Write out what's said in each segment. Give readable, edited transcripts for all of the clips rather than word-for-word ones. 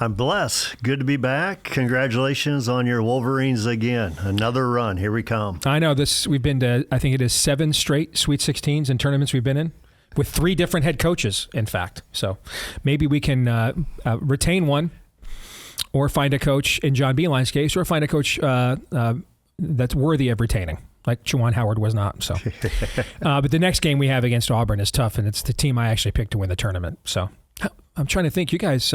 I'm blessed. Good to be back. Congratulations on your Wolverines again. Another run. Here we come. I know this. We've been to, I think it is 7 straight Sweet 16s and tournaments we've been in with 3 different head coaches, in fact. So maybe we can retain one or find a coach in John Beeline's case or find a coach that's worthy of retaining, like Juwan Howard was not. So, but the next game we have against Auburn is tough, and it's the team I actually picked to win the tournament. So I'm trying to think. You guys...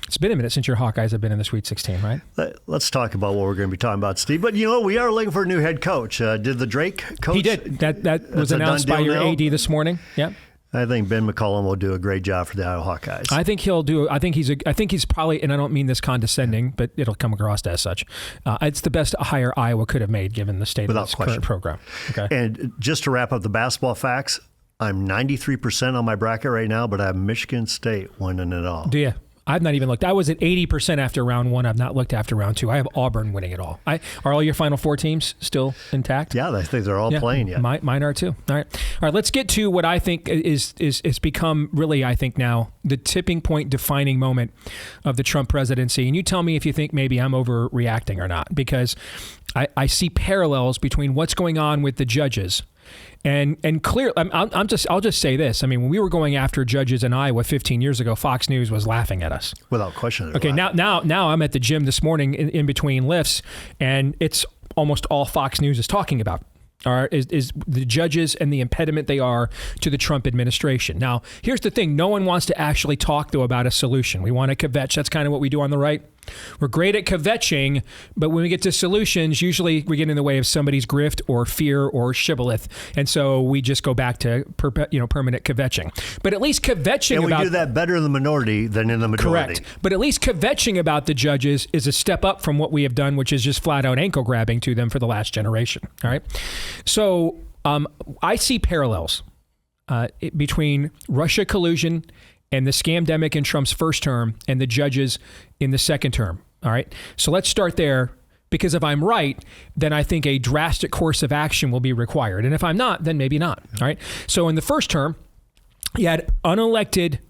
It's been a minute since your Hawkeyes have been in the Sweet 16, right? Let's talk about what we're going to be talking about, Steve. But, we are looking for a new head coach. Did the Drake coach? He did. That was announced by your AD this morning. Yep. I think Ben McCollum will do a great job for the Iowa Hawkeyes. I think he'll do. I think he's probably, and I don't mean this condescending, but it'll come across as such. It's the best hire Iowa could have made given the state of its current program. Okay. And just to wrap up the basketball facts, I'm 93% on my bracket right now, but I have Michigan State winning it all. Do you? I've not even looked. I was at 80% after round 1. I've not looked after round 2. I have Auburn winning it all. Are all your Final Four teams still intact? Yeah, I think they're all playing yet. Mine are too. All right. Let's get to what I think is become really, I think now, the tipping point defining moment of the Trump presidency. And you tell me if you think maybe I'm overreacting or not, because I see parallels between what's going on with the judges. And clearly, I'll just say this. I mean, when we were going after judges in Iowa 15 years ago, Fox News was laughing at us. Without question. Okay, now I'm at the gym this morning in between lifts, and it's almost all Fox News is talking about. Is the judges and the impediment they are to the Trump administration. Now, here's the thing. No one wants to actually talk, though, about a solution. We want to kvetch. That's kind of what we do on the right. We're great at kvetching, but when we get to solutions, usually we get in the way of somebody's grift or fear or shibboleth. And so we just go back to permanent kvetching. But at least kvetching about... And we do that better in the minority than in the majority. Correct. But at least kvetching about the judges is a step up from what we have done, which is just flat out ankle grabbing to them for the last generation. All right. So I see parallels between Russia collusion and the scamdemic in Trump's first term and the judges in the second term. All right. So let's start there, because if I'm right, then I think a drastic course of action will be required. And if I'm not, then maybe not. All right. So in the first term, you had unelected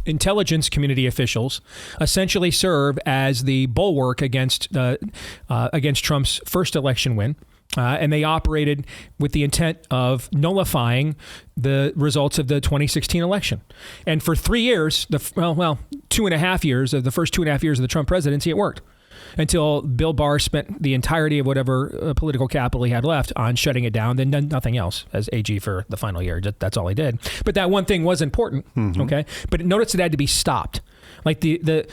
intelligence community officials essentially serve as the bulwark against Trump's first election win. And they operated with the intent of nullifying the results of the 2016 election. And for 3 years, 2.5 years of the first 2.5 years of the Trump presidency, it worked. Until Bill Barr spent the entirety of whatever political capital he had left on shutting it down, then done nothing else as AG for the final year. That's all he did. But that one thing was important, okay? But notice it had to be stopped. Like the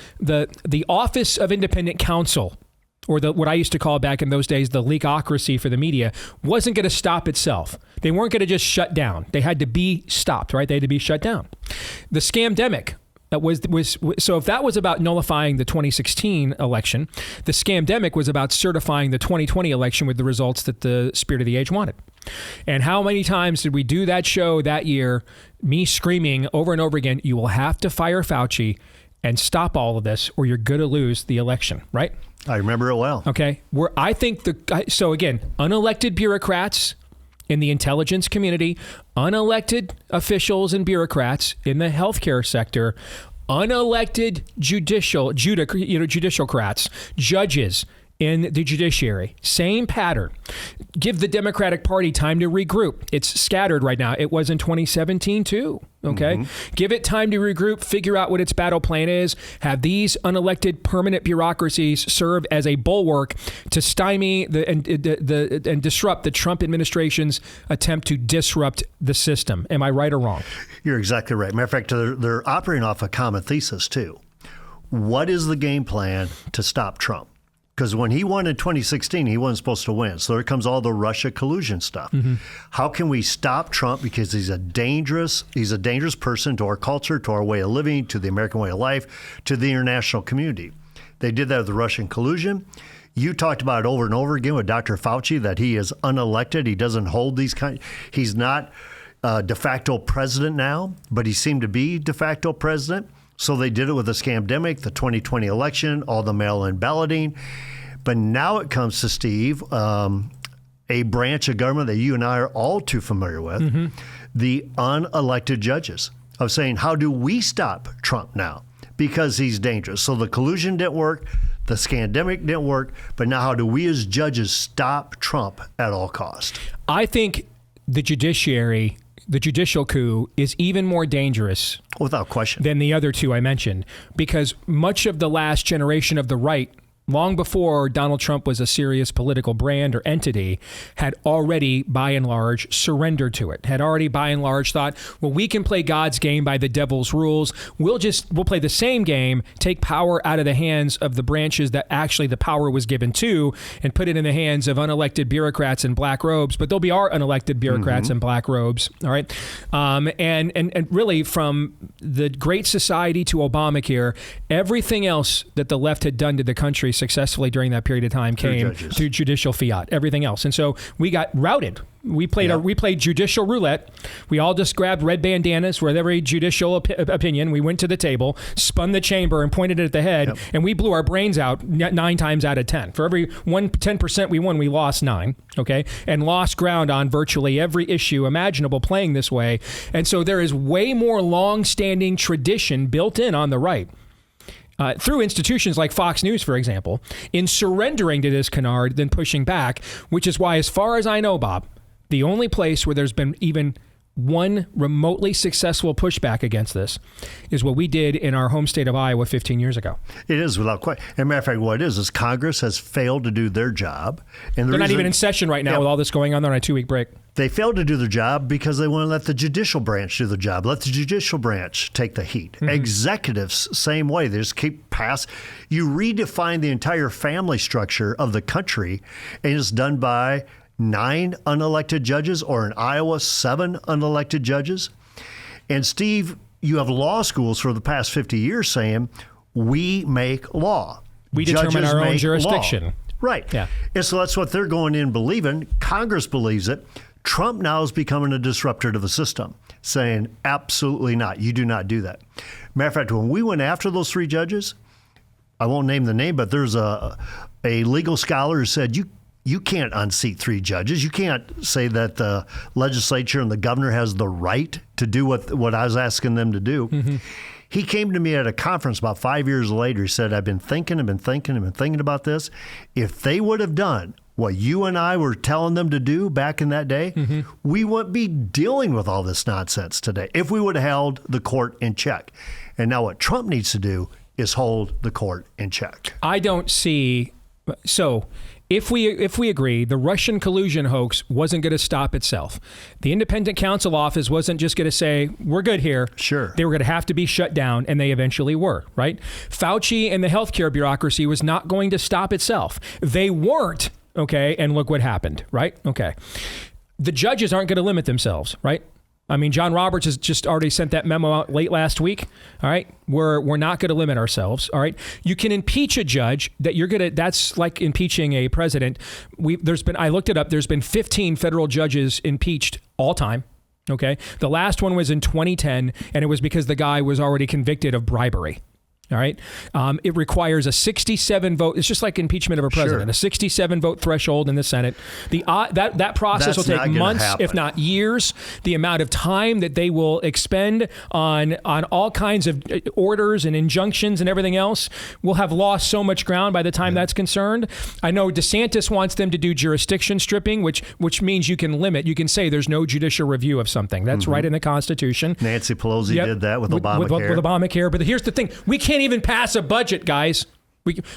Office of Independent Counsel, or what I used to call back in those days the leakocracy for the media, wasn't going to stop itself. They weren't going to just shut down. They had to be stopped, right? They had to be shut down. The scamdemic was so if that was about nullifying the 2016 election, the scamdemic was about certifying the 2020 election with the results that the spirit of the age wanted. And how many times did we do that show that year, me screaming over and over again, you will have to fire Fauci and stop all of this or you're going to lose the election, right? I remember it well. Okay. I think so again, unelected bureaucrats in the intelligence community, unelected officials and bureaucrats in the healthcare sector, unelected judicialcrats, judges in the judiciary. Same pattern. Give the Democratic Party time to regroup. It's scattered right now. It was in 2017 too. Okay. Give it time to regroup, figure out what its battle plan is, have these unelected permanent bureaucracies serve as a bulwark to stymie and disrupt the Trump administration's attempt to disrupt the system. Am I right or wrong? You're exactly right. Matter of fact, they're operating off a common thesis too. What is the game plan to stop Trump? Because when he won in 2016, he wasn't supposed to win. So there comes all the Russia collusion stuff. How can we stop Trump? Because he's a dangerous person to our culture, to our way of living, to the American way of life, to the international community. They did that with the Russian collusion. You talked about it over and over again with Dr. Fauci, that he is unelected. He doesn't hold he's not de facto president now, but he seemed to be de facto president. So they did it with the scamdemic, the 2020 election, all the mail-in balloting. But now it comes to, Steve, a branch of government that you and I are all too familiar with, the unelected judges, of saying, how do we stop Trump now? because he's dangerous. So the collusion didn't work, the scandemic didn't work, but now how do we as judges stop Trump at all cost? I think the judicial coup is even more dangerous without question than the other two I mentioned, because much of the last generation of the right, long before Donald Trump was a serious political brand or entity, had already, by and large, surrendered to it, had already, by and large, thought, well, we can play God's game by the devil's rules. We'll play the same game, take power out of the hands of the branches that actually the power was given to, and put it in the hands of unelected bureaucrats in black robes. But they'll be our unelected bureaucrats in black robes. All right. And really, from the Great Society to Obamacare, everything else that the left had done to the country successfully during that period of time came through judicial fiat, everything else. And so we got routed. We played judicial roulette. We all just grabbed red bandanas with every judicial opinion. We went to the table, spun the chamber, and pointed it at the head, and we blew our brains out 9 times out of 10. For every 10% we won, we lost 9, okay? And lost ground on virtually every issue imaginable playing this way. And so there is way more long-standing tradition built in on the right, through institutions like Fox News, for example, in surrendering to this canard than pushing back, which is why, as far as I know, Bob, the only place where there's been even one remotely successful pushback against this is what we did in our home state of Iowa 15 years ago. It is without question. As a matter of fact, what it is Congress has failed to do their job. And they're not even in session right now with all this going on. They're on a 2-week break. They failed to do their job because they want to let the judicial branch do the job. Let the judicial branch take the heat. Mm-hmm. Executives, same way. They just keep You redefine the entire family structure of the country, and it's done by 9 unelected judges, or in Iowa, 7 unelected judges. And Steve, you have law schools for the past 50 years saying, we make law. We determine our own jurisdiction. Law. Right. Yeah. And so that's what they're going in believing. Congress believes it. Trump now is becoming a disruptor to the system, saying, absolutely not. You do not do that. Matter of fact, when we went after those 3 judges, I won't name the name, but there's a legal scholar who said, you can't unseat 3 judges. You can't say that the legislature and the governor has the right to do what I was asking them to do. Mm-hmm. He came to me at a conference about 5 years later. He said, I've been thinking about this. If they would have done what you and I were telling them to do back in that day, mm-hmm. we wouldn't be dealing with all this nonsense today if we would have held the court in check. And now what Trump needs to do is hold the court in check. I don't see... So... If we agree, the Russian collusion hoax wasn't going to stop itself. The independent counsel office wasn't just going to say, we're good here. Sure. They were going to have to be shut down, and they eventually were, right? Fauci and the healthcare bureaucracy was not going to stop itself. They weren't, okay, and look what happened, right? Okay. The judges aren't going to limit themselves, right? I mean, John Roberts has just already sent that memo out late last week. All right. We're not going to limit ourselves. All right. You can impeach a judge that's like impeaching a president. I looked it up. There's been 15 federal judges impeached all time. Okay. The last one was in 2010, and it was because the guy was already convicted of bribery. All right. It requires a 67 vote. It's just like impeachment of a president, sure. A 67 vote threshold in the Senate. That process will take months, if not years. The amount of time that they will expend on all kinds of orders and injunctions and everything else will have lost so much ground by the time that's concerned. I know DeSantis wants them to do jurisdiction stripping, which means you can limit. You can say there's no judicial review of something. That's mm-hmm. right in the Constitution. Nancy Pelosi did that with Obamacare. With Obamacare. But here's the thing. We can't even pass a budget, guys.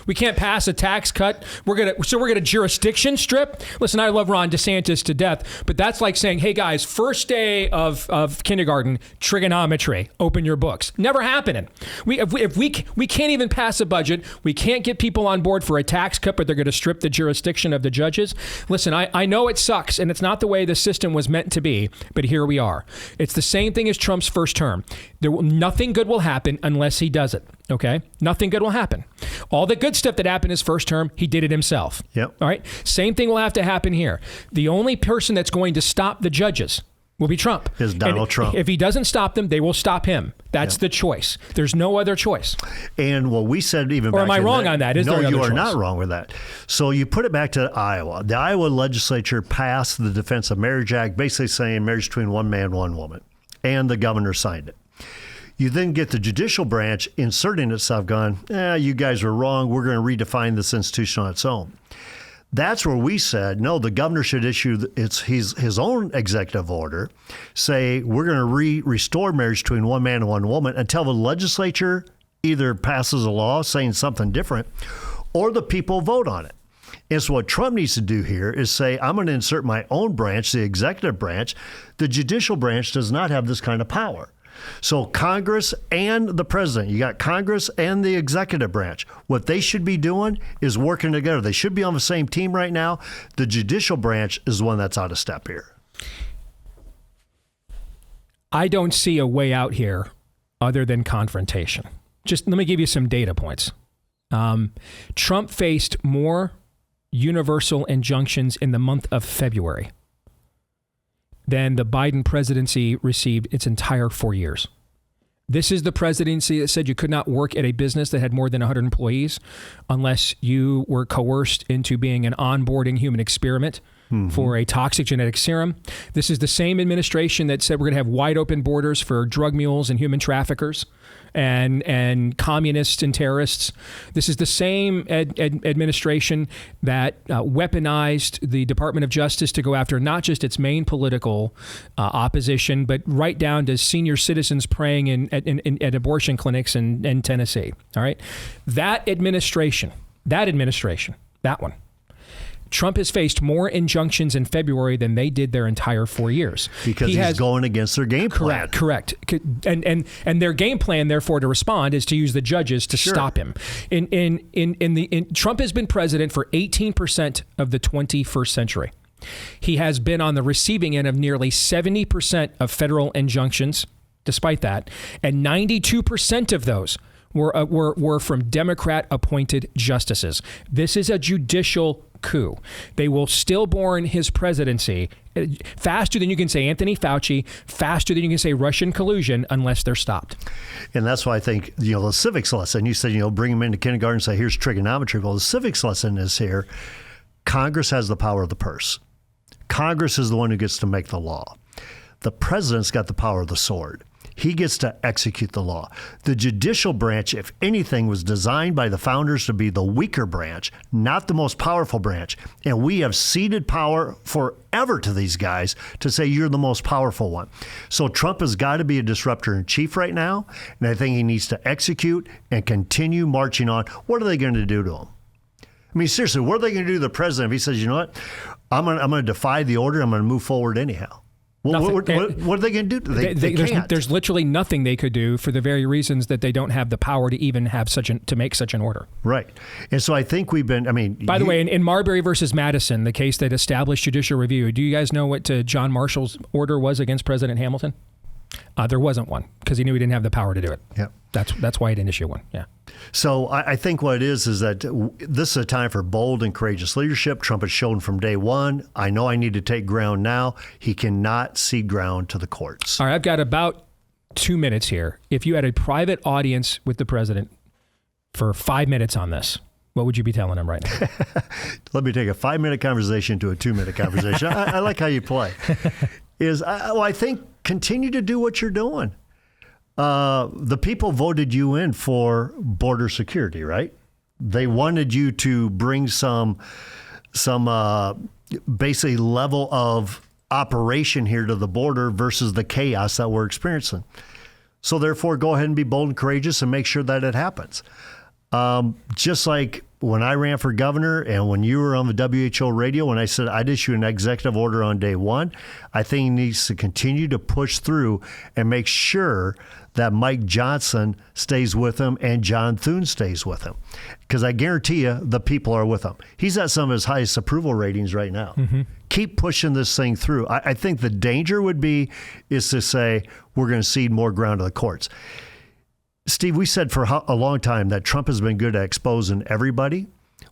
We can't pass a tax cut. We're gonna jurisdiction strip. Listen, I love Ron DeSantis to death, but that's like saying, hey guys, first day of kindergarten, trigonometry, open your books. Never happening. If we can't even pass a budget, we can't get people on board for a tax cut, but they're gonna strip the jurisdiction of the judges. Listen, I know it sucks, and it's not the way the system was meant to be, but here we are. It's the same thing as Trump's first term. Nothing good will happen unless he does it. Okay? Nothing good will happen. All the good stuff that happened his first term, he did it himself. Yep. All right? Same thing will have to happen here. The only person that's going to stop the judges will be Trump. Is Donald Trump. If he doesn't stop them, they will stop him. That's the choice. There's no other choice. And what we said even back Or am I wrong on that? No, you are not wrong with that. So you put it back to Iowa. The Iowa legislature passed the Defense of Marriage Act, basically saying marriage between one man, one woman. And the governor signed it. You then get the judicial branch inserting itself, going, you guys are wrong. We're going to redefine this institution on its own. That's where we said, no, the governor should issue his own executive order, say we're going to restore marriage between one man and one woman until the legislature either passes a law saying something different or the people vote on it. And so what Trump needs to do here is say, I'm going to insert my own branch, the executive branch. The judicial branch does not have this kind of power. So Congress and the president, you got Congress and the executive branch. What they should be doing is working together. They should be on the same team right now. The judicial branch is the one that's out of step here. I don't see a way out here other than confrontation. Just let me give you some data points. Trump faced more universal injunctions in the month of February than the Biden presidency received its entire 4 years. This is the presidency that said you could not work at a business that had more than 100 employees unless you were coerced into being an onboarding human experiment for a toxic genetic serum. This is the same administration that said we're going to have wide open borders for drug mules and human traffickers and communists and terrorists. This is the same administration that weaponized the Department of Justice to go after not just its main political opposition, but right down to senior citizens praying at abortion clinics in Tennessee. All right. That one. Trump has faced more injunctions in February than they did their entire 4 years. Because he's going against their game plan. Correct. And their game plan, therefore, to respond is to use the judges to stop him. Trump has been president for 18% of the 21st century. He has been on the receiving end of nearly 70% of federal injunctions, despite that, and 92% of those were from Democrat-appointed justices. This is a judicial coup. They will stillborn his presidency faster than you can say Anthony Fauci, faster than you can say Russian collusion, unless they're stopped. And that's why I think, the civics lesson, you said, bring them into kindergarten and say, here's trigonometry. Well, the civics lesson is here. Congress has the power of the purse. Congress is the one who gets to make the law. The president's got the power of the sword. He gets to execute the law. The judicial branch, if anything, was designed by the founders to be the weaker branch, not the most powerful branch. And we have ceded power forever to these guys to say you're the most powerful one. So Trump has got to be a disruptor in chief right now. And I think he needs to execute and continue marching on. What are they going to do to him? I mean, seriously, what are they going to do to the president if he says, you know what, I'm going to defy the order. I'm going to move forward anyhow. Well, what are they going to do? They can't. There's literally nothing they could do for the very reasons that they don't have the power to even have to make such an order. Right. And so I think we've been, By the way, in Marbury versus Madison, the case that established judicial review, do you guys know what John Marshall's order was against President Hamilton? There wasn't one because he knew he didn't have the power to do it. Yeah. That's why he didn't issue one. Yeah. So I think what it is that this is a time for bold and courageous leadership. Trump has shown from day one, I know I need to take ground now. He cannot cede ground to the courts. All right, I've got about 2 minutes here. If you had a private audience with the president for 5 minutes on this, what would you be telling him right now? Let me take a 5-minute conversation to a 2-minute conversation. I like how you play. I think continue to do what you're doing. The people voted you in for border security, right? They wanted you to bring some basically level of operation here to the border versus the chaos that we're experiencing. So therefore, go ahead and be bold and courageous and make sure that it happens. Just like when I ran for governor and when you were on the WHO radio, when I said I'd issue an executive order on day one, I think he needs to continue to push through and make sure that Mike Johnson stays with him and John Thune stays with him. Because I guarantee you the people are with him. He's at some of his highest approval ratings right now. Mm-hmm. Keep pushing this thing through. I think the danger is to say we're going to cede more ground to the courts. Steve, we said for a long time that Trump has been good at exposing everybody.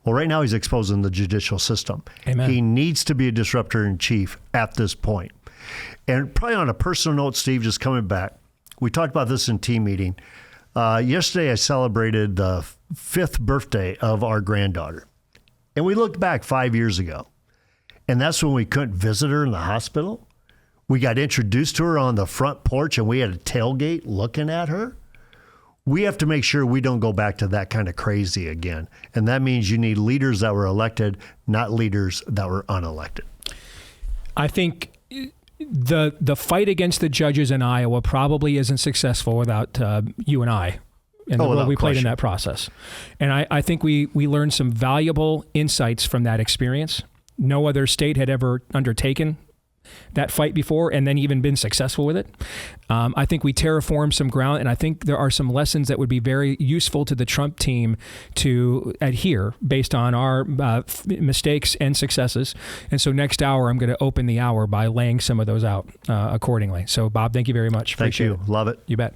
Well, right now he's exposing the judicial system. Amen. He needs to be a disruptor in chief at this point. And probably on a personal note, Steve, just coming back, we talked about this in team meeting. Yesterday, I celebrated the 5th birthday of our granddaughter. And we looked back 5 years ago. And that's when we couldn't visit her in the hospital. We got introduced to her on the front porch and we had a tailgate looking at her. We have to make sure we don't go back to that kind of crazy again. And that means you need leaders that were elected, not leaders that were unelected. I think the fight against the judges in Iowa probably isn't successful without you and I and the role we played in that process. And I think we learned some valuable insights from that experience. No other state had ever undertaken that fight before and then even been successful with it. I think we terraformed some ground, and I think there are some lessons that would be very useful to the Trump team to adhere based on our mistakes and successes. And so next hour, I'm going to open the hour by laying some of those out accordingly. So, Bob, thank you very much. Thank you. Love it. You bet.